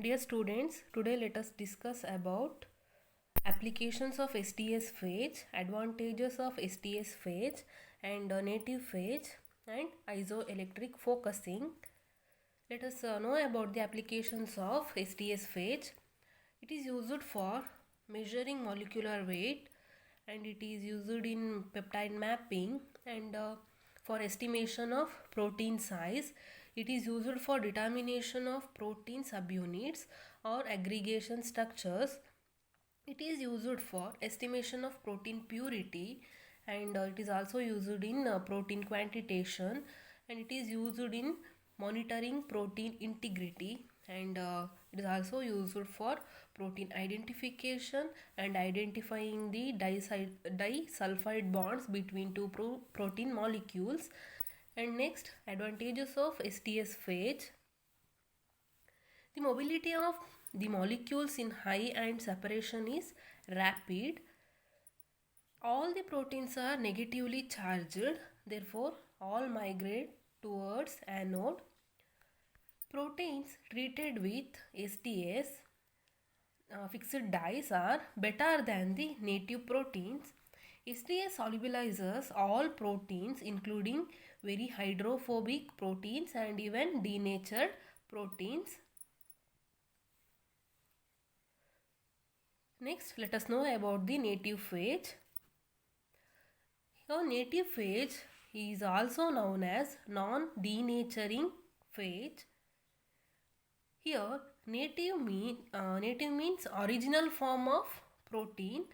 Dear students, today let us discuss about applications of STS phase, advantages of STS phase and native phase and isoelectric focusing. Let us know about the applications of STS phase. It is used for measuring molecular weight and it is used in peptide mapping and for estimation of protein size. It is used for determination of protein subunits or aggregation structures. It is used for estimation of protein purity and it is also used in protein quantitation, and it is used in monitoring protein integrity, and it is also used for protein identification and identifying the disulfide bonds between two protein molecules. And next, advantages of STS phase. The mobility of the molecules in high ion separation is rapid. All the proteins are negatively charged, therefore all migrate towards anode. Proteins treated with STS fixed dyes are better than the native proteins. STS solubilizes all proteins including very hydrophobic proteins and even denatured proteins. Next, let us know about the native phase. Here, native phase is also known as non-denaturing phase. Here, native means original form of protein.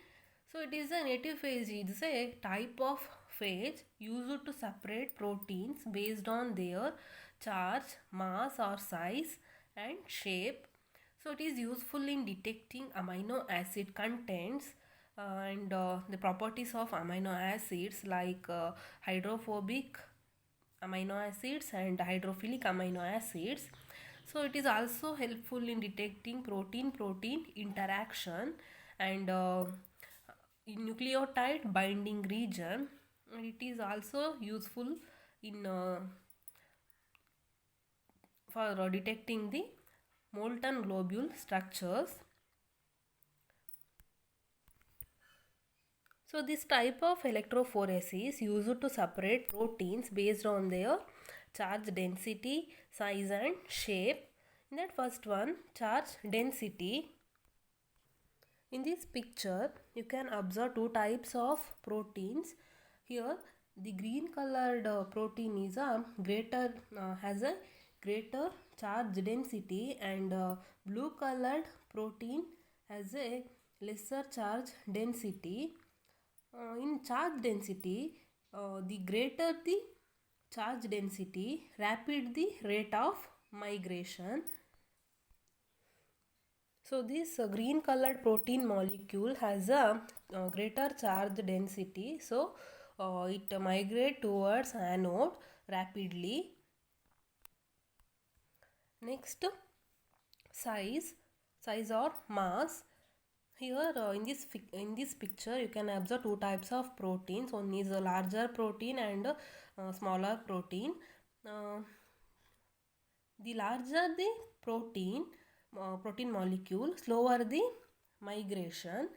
So, it is a native phase is a type of phase used to separate proteins based on their charge, mass or size and shape. So it is useful in detecting amino acid contents and the properties of amino acids like hydrophobic amino acids and hydrophilic amino acids. So it is also helpful in detecting protein-protein interaction and in nucleotide binding region. And it is also useful in for detecting the molten globule structures. So this type of electrophoresis used to separate proteins based on their charge density, size and shape. In that first one, charge density. In this picture, you can observe two types of proteins. Here, the green colored protein is a has a greater charge density, and blue colored protein has a lesser charge density. In charge density, the greater the charge density, rapid the rate of migration. So this green colored protein molecule has a greater charge density, so it migrates towards anode rapidly. Next, size or mass. Here in this picture you can observe two types of proteins. One is a larger protein and a smaller protein. The larger the protein molecule, slower the migration.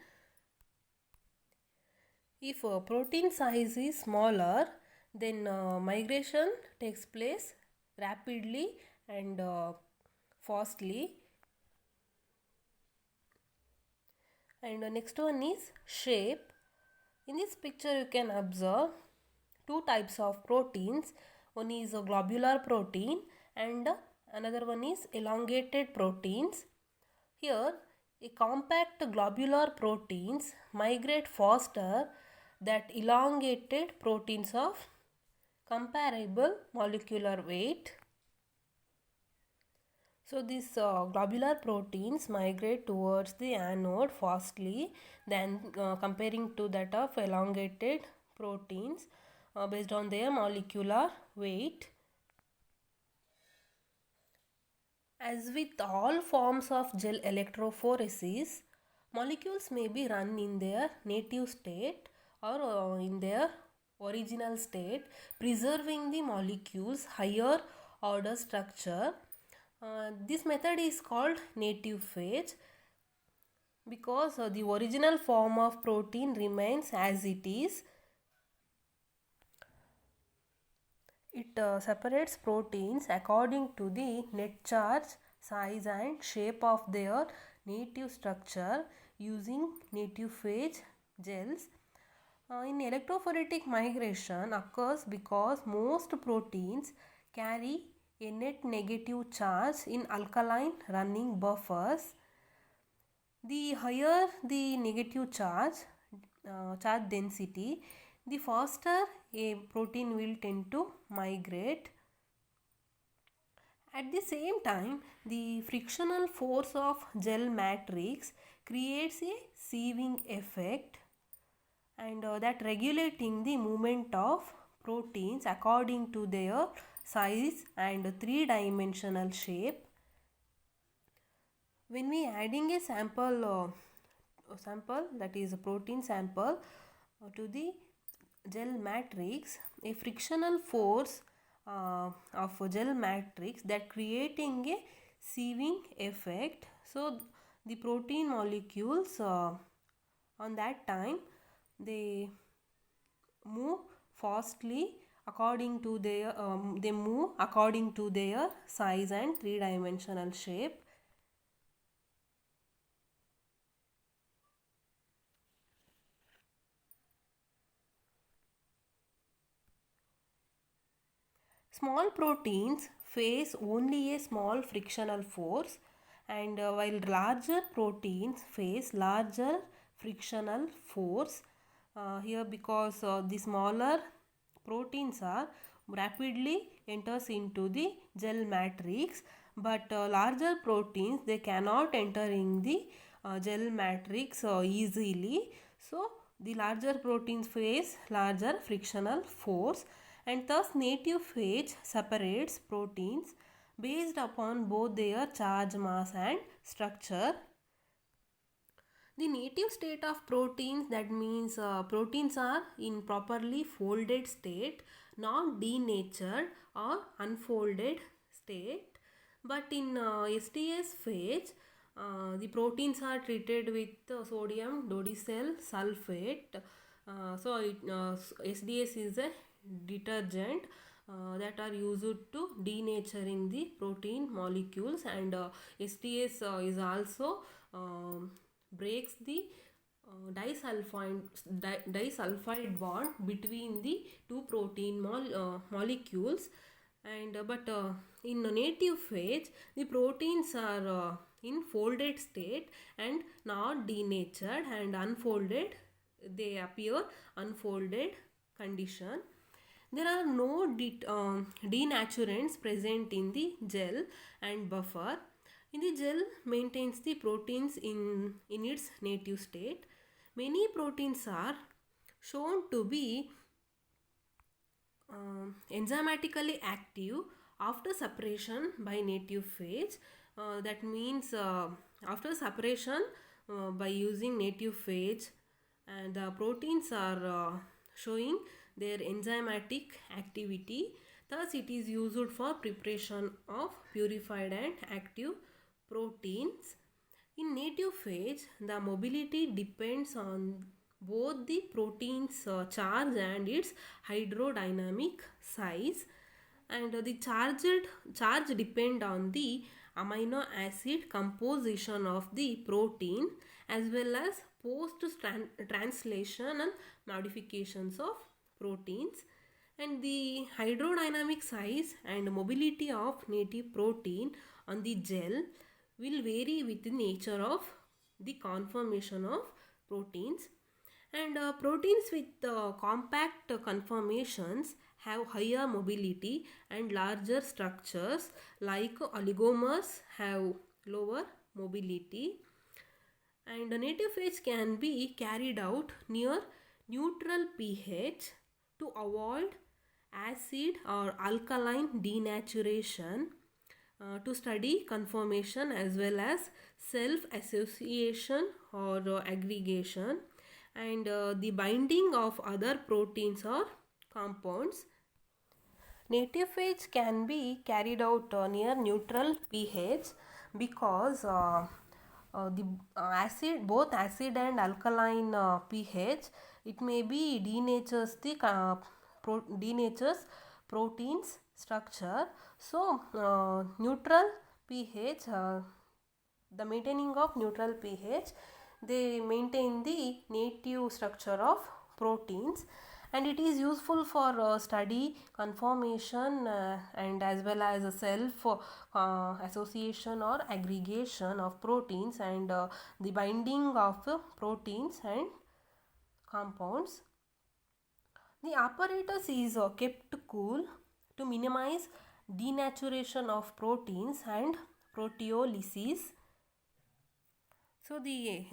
If protein size is smaller, then migration takes place rapidly and fastly. And the next one is shape. In this picture you can observe two types of proteins. One is a globular protein and another one is elongated proteins. Here, a compact globular proteins migrate faster than elongated proteins of comparable molecular weight. So these globular proteins migrate towards the anode fastly than comparing to that of elongated proteins based on their molecular weight. As with all forms of gel electrophoresis, molecules may be run in their native state or in their original state, preserving the molecule's higher order structure. This method is called native phage because the original form of protein remains as it is. It separates proteins according to the net charge, size and shape of their native structure using native phage gels. In electrophoretic migration occurs because most proteins carry a net negative charge in alkaline running buffers. The higher the negative charge density, the faster a protein will tend to migrate. At the same time, the frictional force of gel matrix creates a sieving effect and that regulating the movement of proteins according to their size and three-dimensional shape. When we adding a sample that is a protein sample to the gel matrix, a frictional force of a gel matrix that creating a sieving effect. So the protein molecules on that time they move fastly according to their they move according to their size and three-dimensional shape. Small proteins face only a small frictional force and while larger proteins face larger frictional force. Here because the smaller proteins are rapidly enters into the gel matrix, but larger proteins they cannot enter in the gel matrix easily. So the larger proteins face larger frictional force and thus native phage separates proteins based upon both their charge, mass and structure. The native state of proteins, that means proteins are in properly folded state, not denatured or unfolded state. But in STS phase, the proteins are treated with sodium dodecyl sulfate. SDS is a detergent that are used to denaturing the protein molecules, and STS is also breaks the disulfide bond between the two protein molecules. And but in native phage the proteins are in folded state and not denatured and unfolded, they appear unfolded condition. There are no denaturants present in the gel and buffer. In the gel maintains the proteins in its native state. Many proteins are shown to be enzymatically active after separation by native phage. That means after separation by using native phage, and the proteins are showing their enzymatic activity. Thus it is used for preparation of purified and active proteins. In native phage, the mobility depends on both the protein's charge and its hydrodynamic size, and the charge depend on the amino acid composition of the protein as well as post translational modifications of proteins. And the hydrodynamic size and mobility of native protein on the gel will vary with the nature of the conformation of proteins. And proteins with compact conformations have higher mobility, and larger structures like oligomers have lower mobility. And the native phage can be carried out near neutral pH to avoid acid or alkaline denaturation, to study conformation as well as self association or aggregation, and the binding of other proteins or compounds. Native phase can be carried out near neutral pH because the both acid and alkaline pH, it may be denatures proteins structure. So neutral pH, the maintaining of neutral pH, they maintain the native structure of proteins, and it is useful for study conformation and as well as a self association or aggregation of proteins and the binding of proteins and compounds. The apparatus is kept cool to minimize denaturation of proteins and proteolysis. So the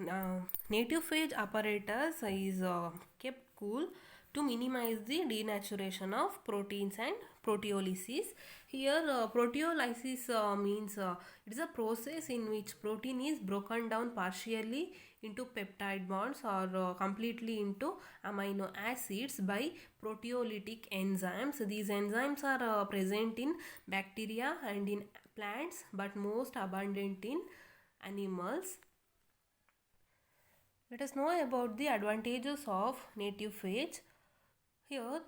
native phage apparatus is kept cool to minimize the denaturation of proteins and proteolysis. Here proteolysis means it is a process in which protein is broken down partially into peptide bonds or completely into amino acids by proteolytic enzymes. These enzymes are present in bacteria and in plants, but most abundant in animals. Let us know about the advantages of native phage. Here,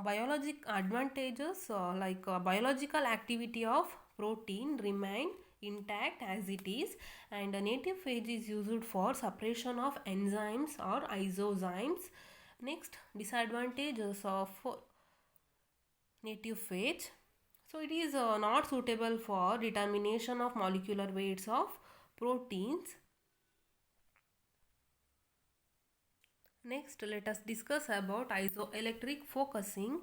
biological advantages biological activity of protein remain intact as it is, and a native phage is used for suppression of enzymes or isozymes. Next, disadvantages of native phage. So it is not suitable for determination of molecular weights of proteins. Next, let us discuss about isoelectric focusing.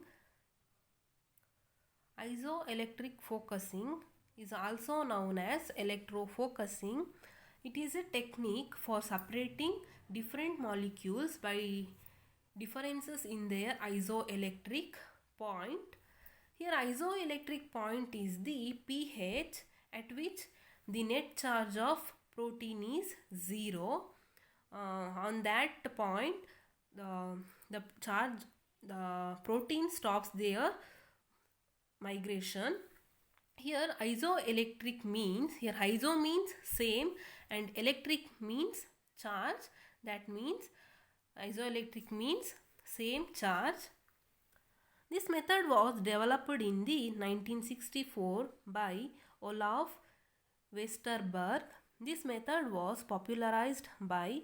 Isoelectric focusing is also known as electrofocusing. It is a technique for separating different molecules by differences in their isoelectric point. Here, isoelectric point is the pH at which the net charge of protein is 0. On that point, the protein stops their migration. Here isoelectric means, here iso means same and electric means charge. That means isoelectric means same charge. This method was developed in the 1964 by Olaf Westerberg. This method was popularized by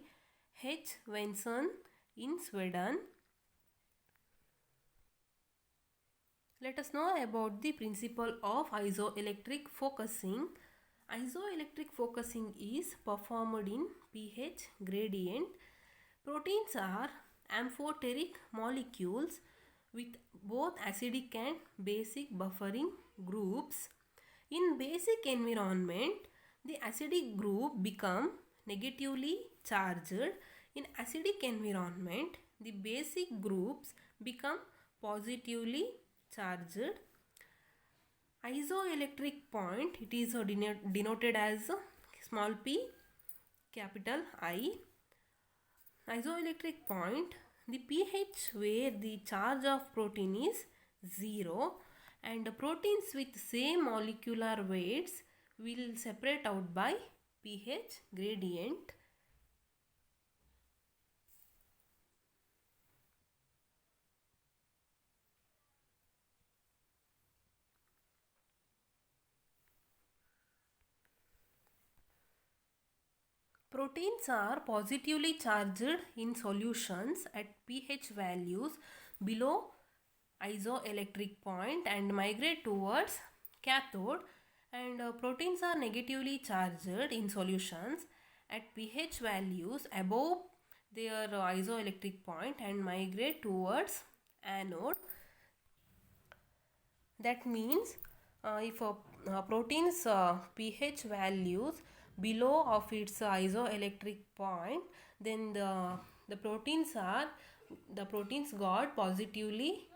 H. Wenson in Sweden. Let us know about the principle of isoelectric focusing. Isoelectric focusing is performed in pH gradient. Proteins are amphoteric molecules with both acidic and basic buffering groups. In basic environment, the acidic group become negatively charged. In acidic environment, the basic groups become positively charged. Isoelectric point, it is denoted as small p, capital I. Isoelectric point, the pH where the charge of protein is 0, and proteins with same molecular weights will separate out by pH gradient. Proteins are positively charged in solutions at pH values below isoelectric point and migrate towards cathode, and proteins are negatively charged in solutions at pH values above their isoelectric point and migrate towards anode. That means if proteins pH values below of its isoelectric point, then the proteins got positively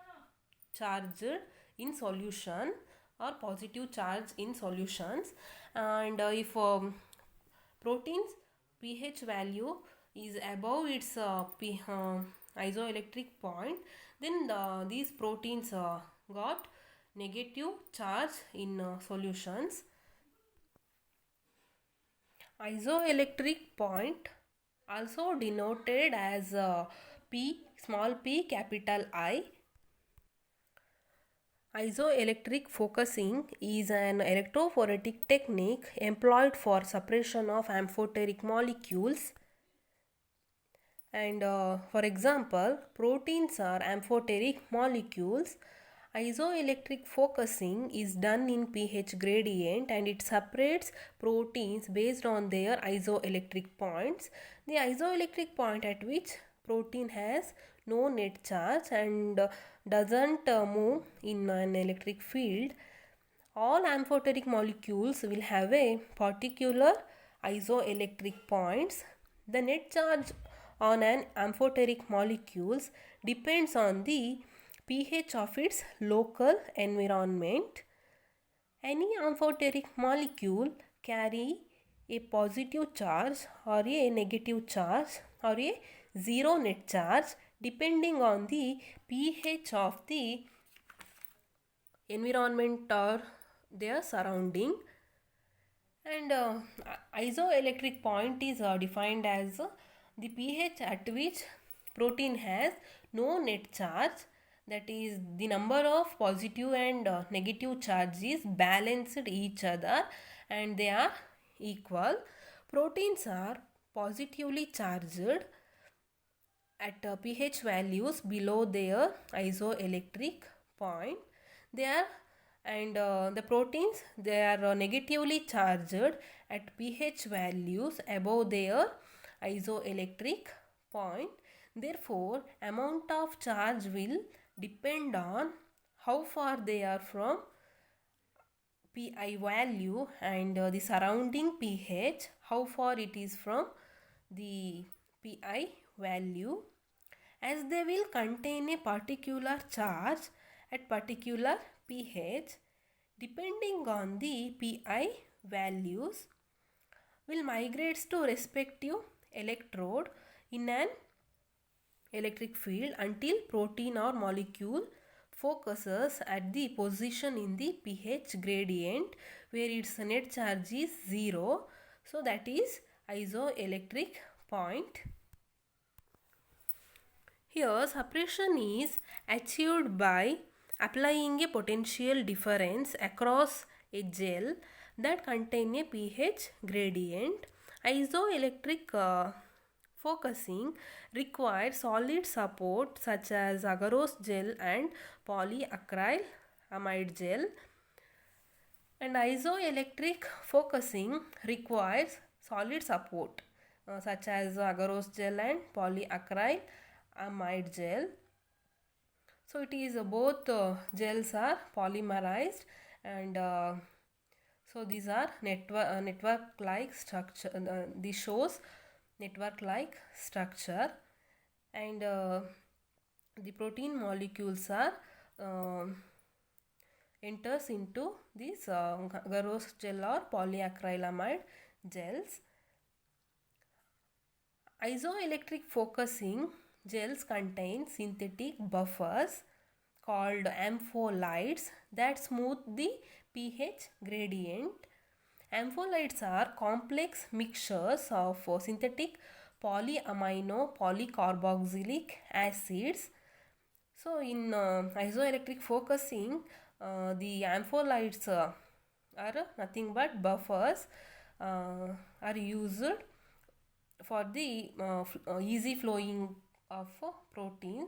charged in solution or positive charge in solutions, and if proteins pH value is above its isoelectric point, then these proteins got negative charge in solutions. Isoelectric point, also denoted as P, small p, capital I. Isoelectric focusing is an electrophoretic technique employed for suppression of amphoteric molecules. And for example, proteins are amphoteric molecules. Isoelectric focusing is done in pH gradient and it separates proteins based on their isoelectric points. The isoelectric point at which protein has no net charge and doesn't move in an electric field. All amphoteric molecules will have a particular isoelectric points. The net charge on an amphoteric molecules depends on the pH of its local environment. Any amphoteric molecule carry a positive charge or a negative charge or a zero net charge depending on the pH of the environment or their surrounding. And isoelectric point is defined as the pH at which protein has no net charge, that is the number of positive and negative charges balanced each other and they are equal. Proteins are positively charged at pH values below their isoelectric point. They are the proteins, they are negatively charged at pH values above their isoelectric point. Therefore, amount of charge will depend on how far they are from Pi value and the surrounding pH, how far it is from the Pi value, as they will contain a particular charge at particular pH. Depending on the Pi values, will migrate to respective electrode in an electric field until protein or molecule focuses at the position in the pH gradient where its net charge is 0. So that is isoelectric point. Here suppression is achieved by applying a potential difference across a gel that contain a pH gradient. Isoelectric focusing requires solid support such as agarose gel and polyacryl amide gel. And isoelectric focusing requires solid support such as agarose gel and polyacryl amide gel. So it is both gels are polymerized and so these are network like structure. This shows network like structure and the protein molecules are enters into these agarose gel or polyacrylamide gels. Isoelectric focusing gels contain synthetic buffers called ampholites that smooth the pH gradient. Ampholites are complex mixtures of synthetic polyamino polycarboxylic acids. So in isoelectric focusing, the ampholites are nothing but buffers are used for the easy flowing of protein.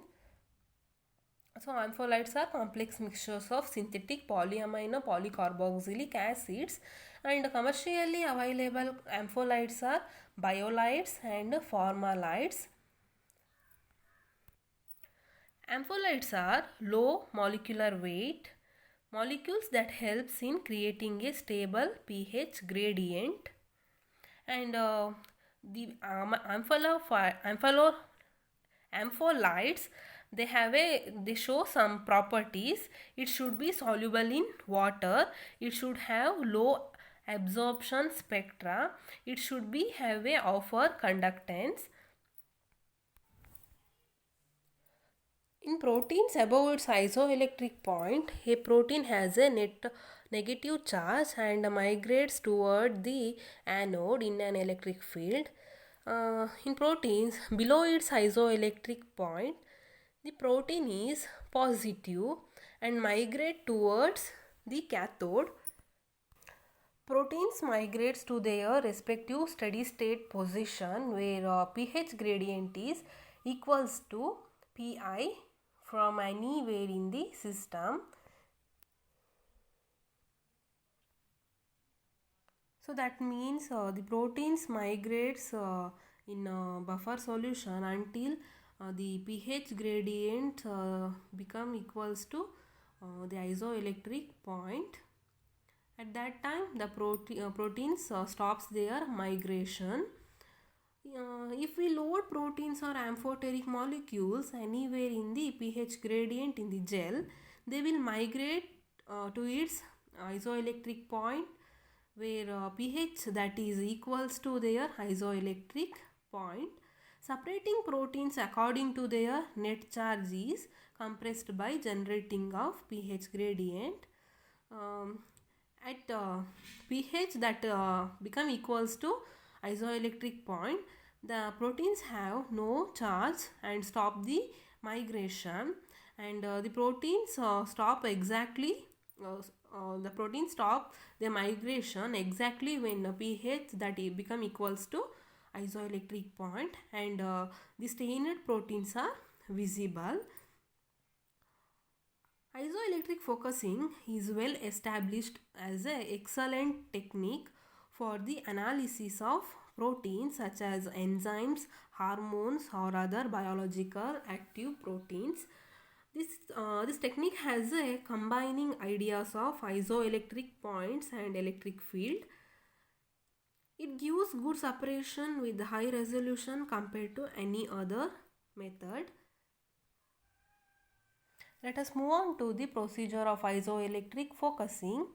So ampholites are complex mixtures of synthetic polyamino polycarboxylic acids, and commercially available ampholites are biolites and formalites. Ampholites are low molecular weight molecules that helps in creating a stable pH gradient, and the ampholites they show some properties. It should be soluble in water, it should have low absorption spectra, it should be have a offer conductance. In proteins above its isoelectric point, a protein has a net negative charge and migrates toward the anode in an electric field. In proteins below its isoelectric point, the protein is positive and migrate towards the cathode. Proteins migrates to their respective steady state position where pH gradient is equals to Pi from anywhere in the system. So that means the proteins migrates in buffer solution until the pH gradient become equals to the isoelectric point. At that time the proteins stops their migration. If we load proteins or amphoteric molecules anywhere in the pH gradient in the gel, they will migrate to its isoelectric point where pH that is equals to their isoelectric point. Separating proteins according to their net charge is compressed by generating of pH gradient. At pH that become equals to isoelectric point, the proteins have no charge and stop the migration, and the proteins stop exactly the proteins stop their migration exactly when pH that become equals to isoelectric point, and the stained proteins are visible. Isoelectric focusing is well established as an excellent technique for the analysis of proteins such as enzymes, hormones or other biological active proteins. This technique has a combining ideas of isoelectric points and electric field. It gives good separation with high resolution compared to any other method. Let us move on to the procedure of isoelectric focusing.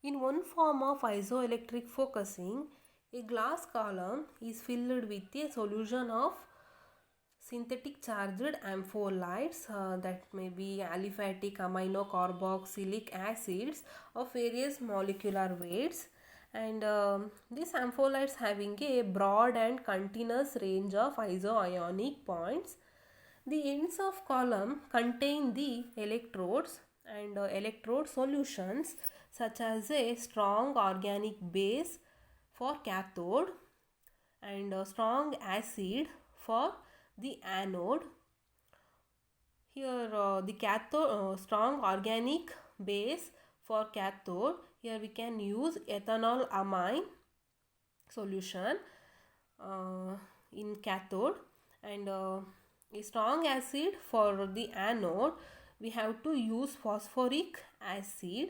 In one form of isoelectric focusing, a glass column is filled with a solution of synthetic charged ampholytes that may be aliphatic amino carboxylic acids of various molecular weights, and these ampholytes having a broad and continuous range of isoionic points. The ends of column contain the electrodes and electrode solutions such as a strong organic base for cathode and a strong acid for the anode. Here the cathode strong organic base for cathode, here we can use ethanol amine solution in cathode, and a strong acid for the anode we have to use phosphoric acid.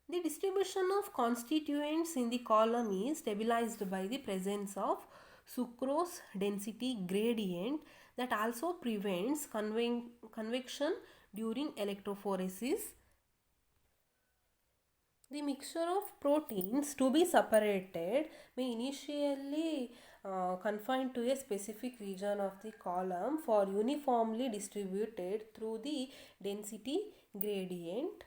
The distribution of constituents in the column is stabilized by the presence of sucrose density gradient that also prevents convection during electrophoresis. The mixture of proteins to be separated may initially confined to a specific region of the column for uniformly distributed through the density gradient.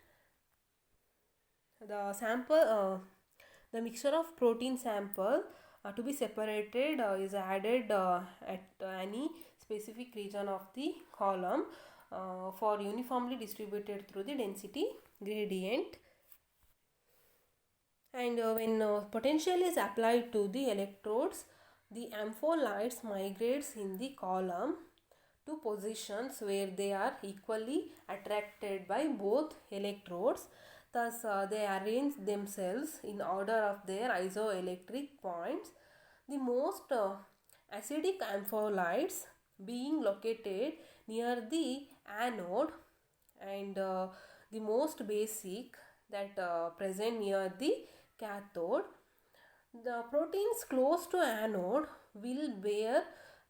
The mixture of protein sample to be separated is added at any specific region of the column for uniformly distributed through the density gradient. And when potential is applied to the electrodes, the ampholytes migrates in the column to positions where they are equally attracted by both electrodes. Thus, they arrange themselves in order of their isoelectric points. The most acidic ampholytes being located near the anode, and the most basic that present near the cathode. The proteins close to anode will bear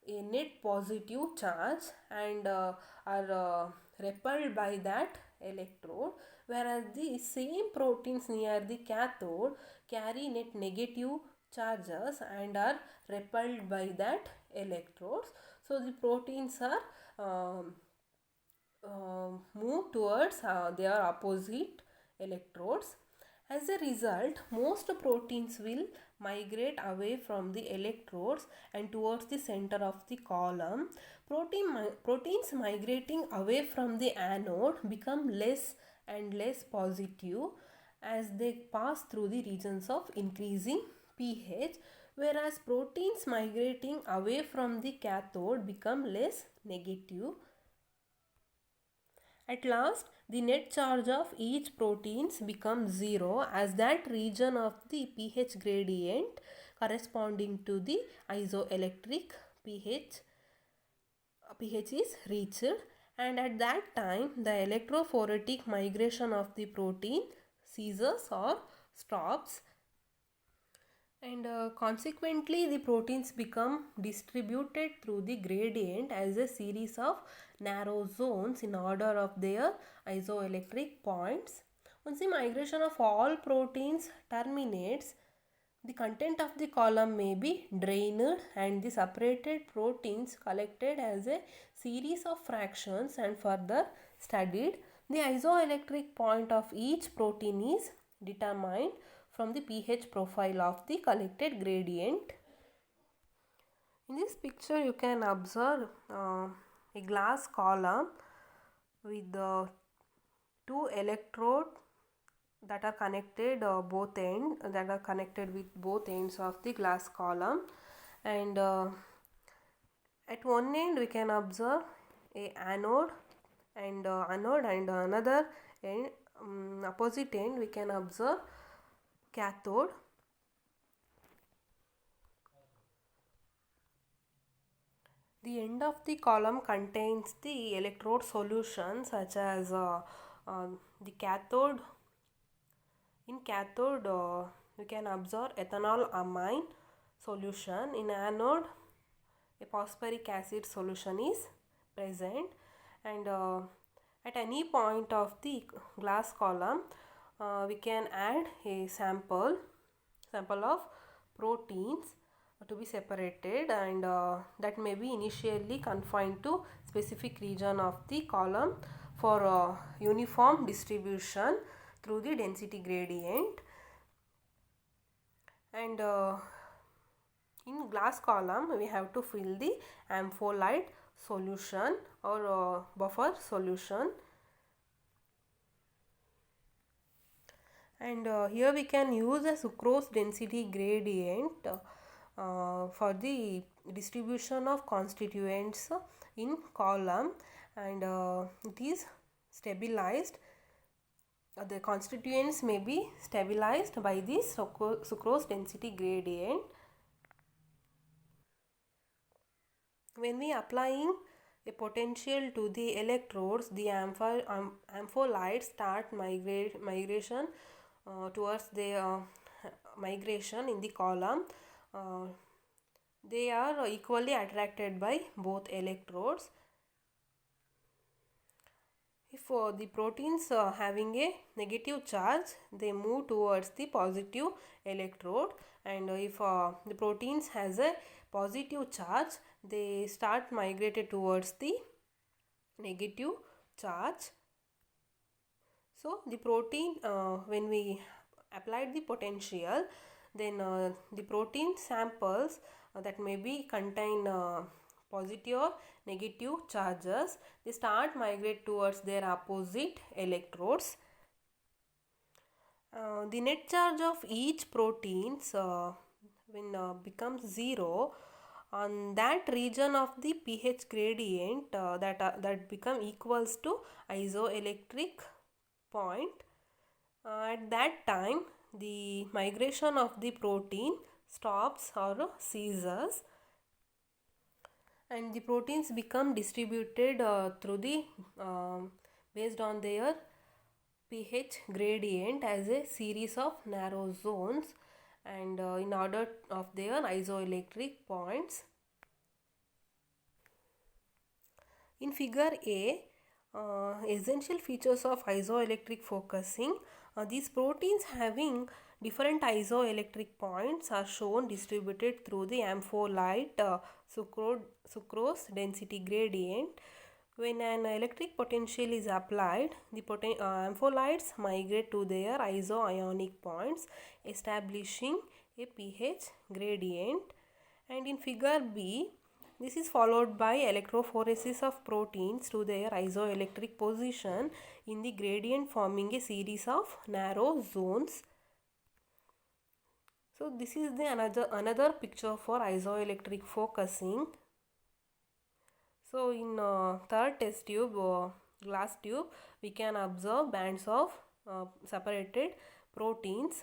a net positive charge and are repelled by that electrode, whereas the same proteins near the cathode carry net negative charges and are repelled by that electrodes. So the proteins are move towards their opposite electrodes. As a result, most proteins will migrate away from the electrodes and towards the center of the column. Proteins migrating away from the anode become less and less positive as they pass through the regions of increasing pH, whereas proteins migrating away from the cathode become less negative. At last, the net charge of each proteins becomes zero as that region of the pH gradient corresponding to the isoelectric pH is reached, and at that time the electrophoretic migration of the protein ceases or stops, and consequently the proteins become distributed through the gradient as a series of narrow zones in order of their isoelectric points. Once the migration of all proteins terminates, the content of the column may be drained and the separated proteins collected as a series of fractions and further studied. The isoelectric point of each protein is determined from the pH profile of the collected gradient. In this picture you can observe a glass column with the two electrodes that are connected with both ends of the glass column, and at one end we can observe a anode and another end, opposite end we can observe cathode. The end of the column contains the electrode solution such as the cathode. In cathode we can observe ethanol amine solution. In anode a phosphoric acid solution is present, and at any point of the glass column we can add a sample of proteins to be separated, and that may be initially confined to specific region of the column for uniform distribution through the density gradient. And in glass column we have to fill the ampholyte solution or buffer solution, and here we can use a sucrose density gradient for the distribution of constituents in column, and it is stabilized. The constituents may be stabilized by this sucrose density gradient. When we applying a potential to the electrodes, the ampholytes start migration towards the migration in the column. They are equally attracted by both electrodes. If the proteins having a negative charge, they move towards the positive electrode, and if the proteins has a positive charge, they start migrated towards the negative charge. So the protein when we applied the potential, then the protein samples that may be contain positive or negative charges, they start migrate towards their opposite electrodes. The net charge of each proteins when becomes zero, on that region of the pH gradient that become equals to isoelectric point. At that time the migration of the protein stops or ceases, and the proteins become distributed through the based on their pH gradient as a series of narrow zones, and in order of their isoelectric points. In figure A, essential features of isoelectric focusing, these proteins having Different isoelectric points are shown distributed through the ampholyte sucrose density gradient. When an electric potential is applied, the ampholytes migrate to their isoionic points, establishing a pH gradient. And in figure B, this is followed by electrophoresis of proteins to their isoelectric position in the gradient, forming a series of narrow zones. So this is the another picture for isoelectric focusing. So in third test tube, glass tube, we can observe bands of separated proteins.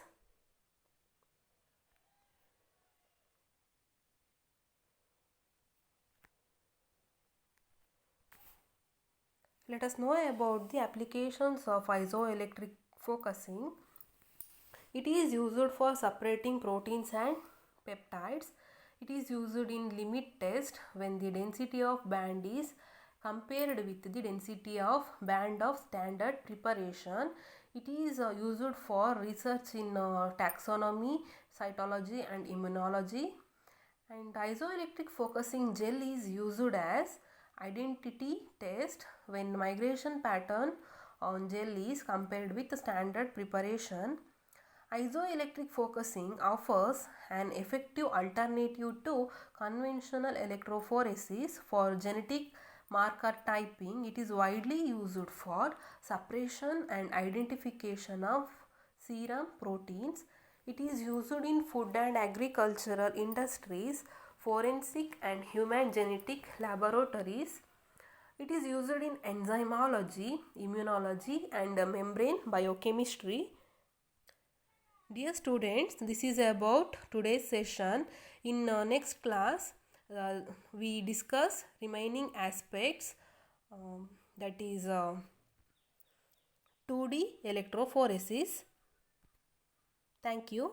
Let us know about the applications of isoelectric focusing. It is used for separating proteins and peptides. It is used in limit test when the density of band is compared with the density of band of standard preparation. It is used for research in taxonomy, cytology and immunology. And isoelectric focusing gel is used as identity test when migration pattern on gel is compared with standard preparation. Isoelectric focusing offers an effective alternative to conventional electrophoresis for genetic marker typing. It is widely used for suppression and identification of serum proteins. It is used in food and agricultural industries, forensic and human genetic laboratories. It is used in enzymology, immunology and membrane biochemistry. Dear students, this is about today's session. In next class, we discuss remaining aspects, that is 2D electrophoresis. Thank you.